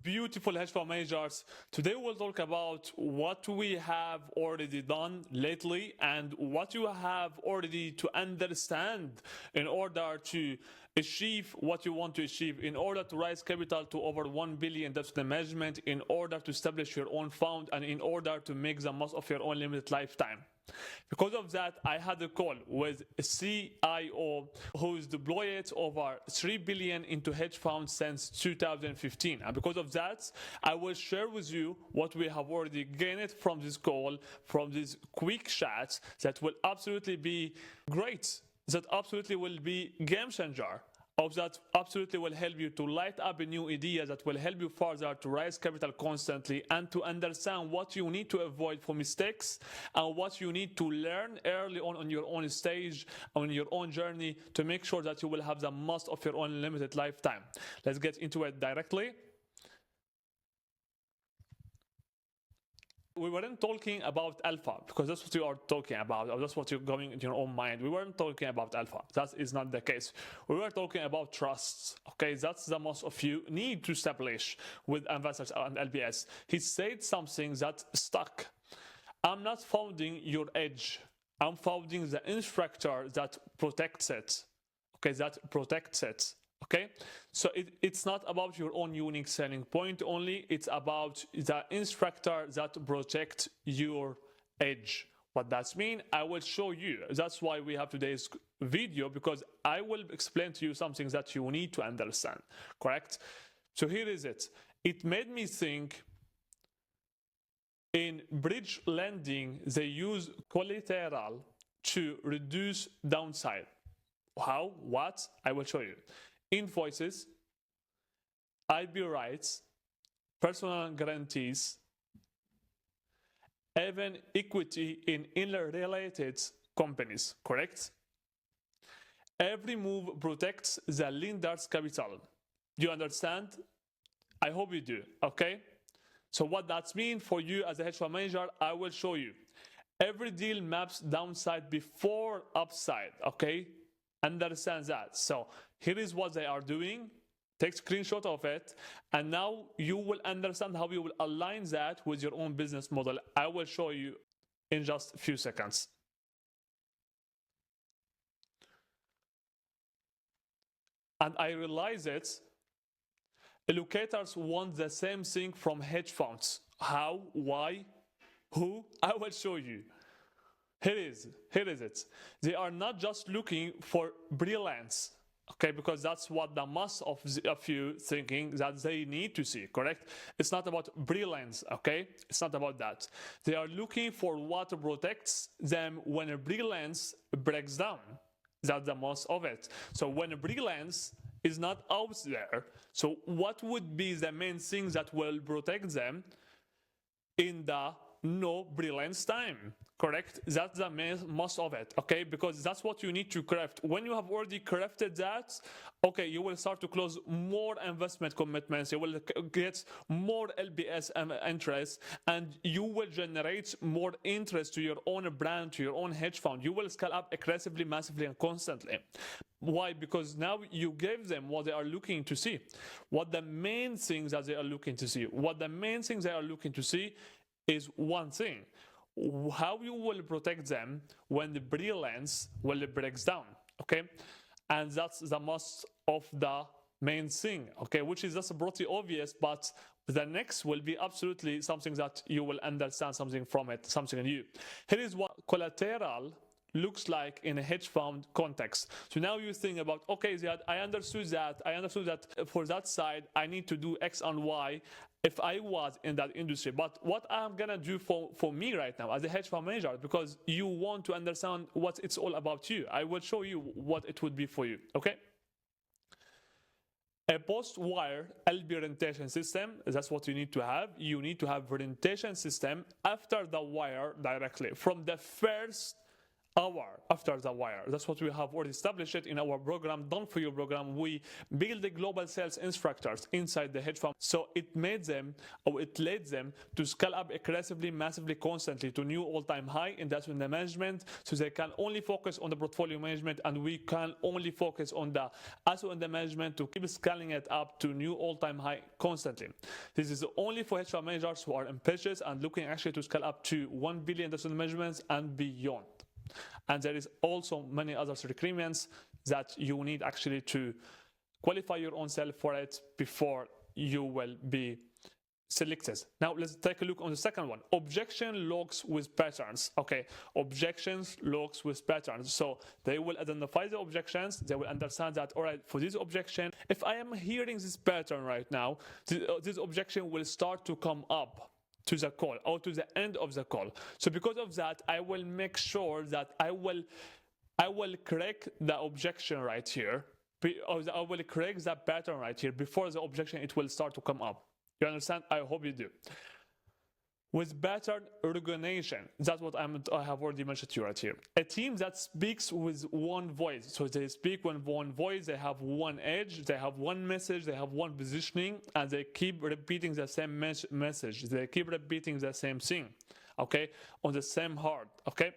beautiful hedge fund managers. Today we'll talk about what we have already done lately and what you have already to understand in order to achieve what you want to achieve, in order to raise capital to over 1 billion debt management, in order to establish your own fund, and in order to make the most of your own limited lifetime. Because of that, I had a call with a CIO who's deployed over 3 billion into hedge funds since 2015. And because of that, I will share with you what we have already gained from this call, from this quick chat that will absolutely be great, that absolutely will be game changer, of that absolutely will help you to light up a new idea that will help you further to raise capital constantly and to understand what you need to avoid for mistakes and what you need to learn early on your own stage, on your own journey, to make sure that you will have the most of your own limited lifetime. Let's get into it directly. We weren't talking about alpha because that's what you are talking about, or that's what you're going into your own mind. We weren't talking about alpha. That is not the case. We were talking about trusts. Okay, that's the most of you need to establish with investors and LBS. He said something that stuck. I'm not founding your edge. I'm founding the infrastructure that protects it. Okay, that protects it. Okay, so it's not about your own unique selling point only, it's about the instructor that protects your edge. What that means, I will show you. That's why we have today's video, because I will explain to you something that you need to understand, correct? So here is it. It made me think, in bridge lending, they use collateral to reduce downside. How? What? I will show you. Invoices, IP rights, personal guarantees, even equity in interrelated companies, correct? Every move protects the lender's capital. Do you understand? I hope you do, okay? So what that means for you as a hedge fund manager, I will show you. Every deal maps downside before upside, okay? Understand that. So here is what they are doing. Take a screenshot of it, and now you will understand how you will align that with your own business model. I will show you in just a few seconds. And I realize it. Allocators want the same thing from hedge funds. How? Why? Who? I will show you. Here is it. They are not just looking for brilliance, okay, because that's what the most of you thinking that they need to see, correct? It's not about brilliance, okay? It's not about that. They are looking for what protects them when a brilliance breaks down. That's the most of it. So when a brilliance is not out there, so what would be the main thing that will protect them in the no brilliance time? Correct? That's the most of it, okay? Because that's what you need to craft. When you have already crafted that, okay, you will start to close more investment commitments, you will get more LBS interest, and you will generate more interest to your own brand, to your own hedge fund. You will scale up aggressively, massively, and constantly. Why? Because now you gave them what they are looking to see. What the main things that they are looking to see. What the main things they are looking to see is one thing: how you will protect them when the brilliance breaks down, okay? And that's the most of the main thing, okay, which is just pretty obvious, but the next will be absolutely something that you will understand something from it, something new. Here is what collateral looks like in a hedge fund context. So now you think about, okay, Ziad, I understood that for that side I need to do X and Y if I was in that industry. But what I'm gonna do for me right now as a hedge fund manager, because you want to understand what it's all about you, I will show you what it would be for you, okay? A post-wire LB orientation system, that's what you need to have. You need to have orientation system after the wire directly, from the first hour after the wire. That's what we have already established it in our program, done for you program. We build the global sales instructors inside the hedge fund, so it made them, or it led them to scale up aggressively, massively, constantly to new all-time high in the asset under management, so they can only focus on the portfolio management, and we can only focus on the asset under management to keep scaling it up to new all-time high constantly. This is only for hedge fund managers who are ambitious and looking actually to scale up to 1 billion asset under management and beyond. And there is also many other requirements that you need actually to qualify your own self for it before you will be selected. Now let's take a look on the second one. Objection logs with patterns. Okay, objections logs with patterns. So they will identify the objections. They will understand that, all right, for this objection, if I am hearing this pattern right now, this objection will start to come up to the call or to the end of the call. So because of that, I will make sure that I will correct the objection right here, or I will correct that pattern right here before the objection it will start to come up. You understand? I hope you do. With pattern recognition, that's what I have already mentioned to you right here. A team that speaks with one voice. So they speak with one voice, they have one edge, they have one message, they have one positioning, and they keep repeating the same message. They keep repeating the same thing, okay, on the same heart, okay?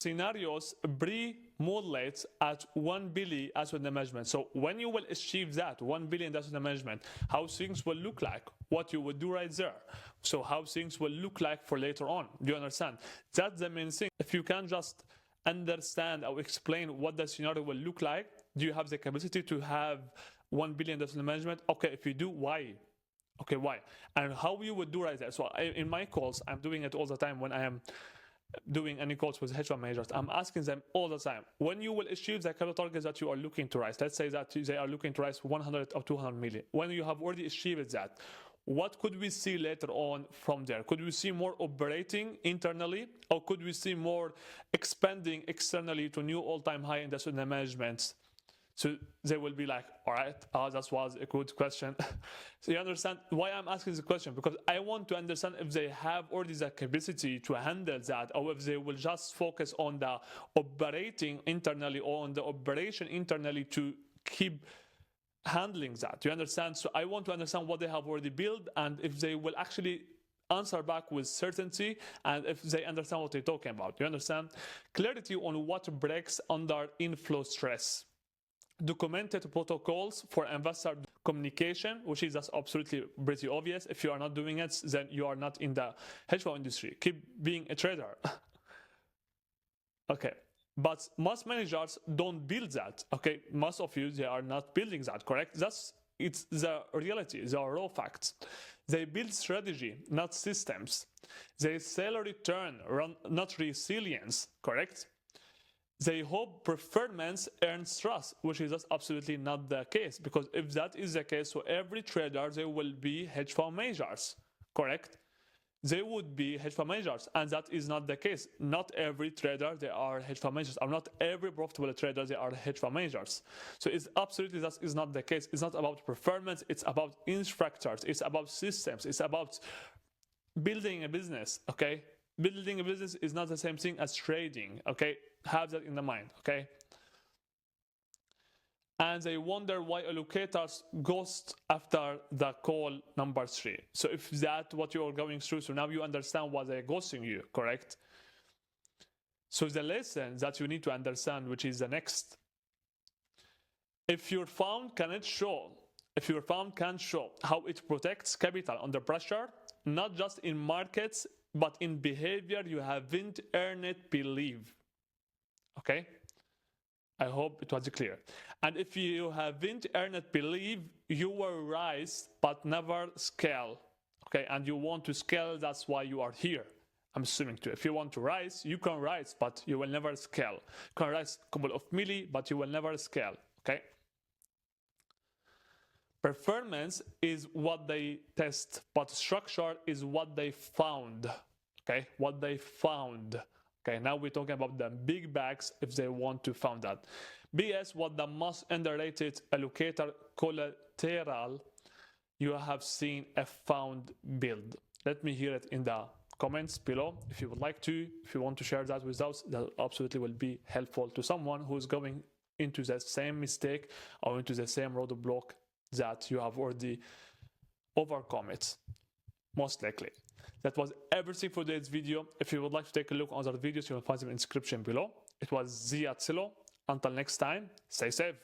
Scenarios pre-modulate at 1 billion asset under management. So when you will achieve that 1 billion asset under management, how things will look like, what you will do right there. So how things will look like for later on. Do you understand? That's the main thing. If you can just understand or explain what the scenario will look like, do you have the capacity to have 1 billion asset under management? Okay, if you do, why? Okay, why? And how you would do right there. So in my calls, I'm doing it all the time when I am doing any calls with hedge fund managers. I'm asking them all the time, when you will achieve the capital targets that you are looking to rise, let's say that they are looking to rise 100 or 200 million, when you have already achieved that, what could we see later on from there? Could we see more operating internally, or could we see more expanding externally to new all-time high in the asset under management? So they will be like, all right, that was a good question. So you understand why I'm asking the question? Because I want to understand if they have already the capacity to handle that, or if they will just focus on the operating internally or on the operation internally to keep handling that. You understand? So I want to understand what they have already built, and if they will actually answer back with certainty, and if they understand what they're talking about. You understand? Clarity on what breaks under inflow stress. Documented protocols for investor communication, which is just absolutely pretty obvious. If you are not doing it, then you are not in the hedge fund industry. Keep being a trader. Okay, but most managers don't build that. Okay, most of you, they are not building that, correct? It's the reality, the raw facts. They build strategy, not systems. They sell return, not resilience, correct? They hope performance earns trust, which is just absolutely not the case. Because if that is the case, so every trader, they will be hedge fund managers, correct? They would be hedge fund managers, and that is not the case. Not every trader, they are hedge fund managers, or not every profitable trader, they are hedge fund managers. So it's absolutely, that is not the case. It's not about performance, it's about instructors, it's about systems, it's about building a business, okay? Building a business is not the same thing as trading, okay? Have that in the mind, okay? And they wonder why allocators ghost after the call number 3. So if that's what you are going through, so now you understand why they're ghosting you, correct? So the lesson that you need to understand, which is the next. If your fund can't show how it protects capital under pressure, not just in markets, but in behavior you haven't earned it, believe. Okay? I hope it was clear. And if you haven't earned it, believe, you will rise but never scale. Okay? And you want to scale, that's why you are here. I'm assuming too. If you want to rise, you can rise, but you will never scale. You can rise a couple of milli, but you will never scale. Okay? Performance is what they test, but structure is what they found. Okay, what they found. Okay, now we're talking about the big bags if they want to found that. BS, what the most underrated allocator collateral you have seen a found build. Let me hear it in the comments below if you would like to. If you want to share that with us, that absolutely will be helpful to someone who's going into the same mistake or into the same roadblock that you have already overcome it, most likely. That was everything for today's video. If you would like to take a look on other videos, you will find them in the description below. It was Ziad Silo. Until next time, stay safe.